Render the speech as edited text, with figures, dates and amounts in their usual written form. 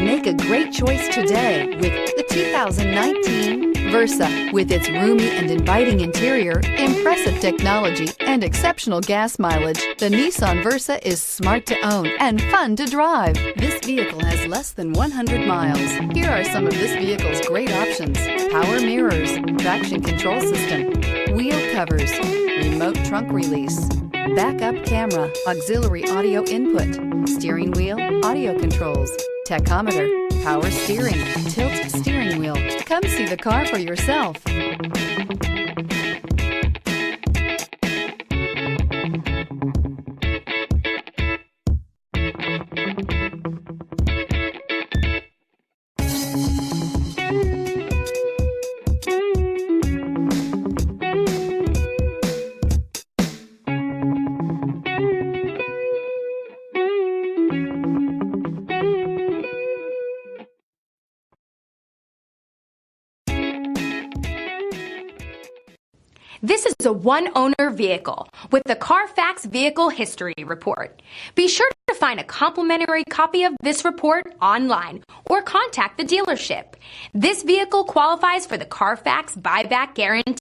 Make a great choice today with the 2019 Versa. With its roomy and inviting interior, impressive technology, and exceptional gas mileage, the Nissan Versa is smart to own and fun to drive. This vehicle has less than 100 miles. Here are some of this vehicle's great options: power mirrors, traction control system, wheel covers, remote trunk release, backup camera, auxiliary audio input, steering wheel audio controls, tachometer, power steering, tilt steering wheel. Come see the car for yourself. This is a one-owner vehicle with the Carfax Vehicle History Report. Be sure to find a complimentary copy of this report online or contact the dealership. This vehicle qualifies for the Carfax Buyback Guarantee.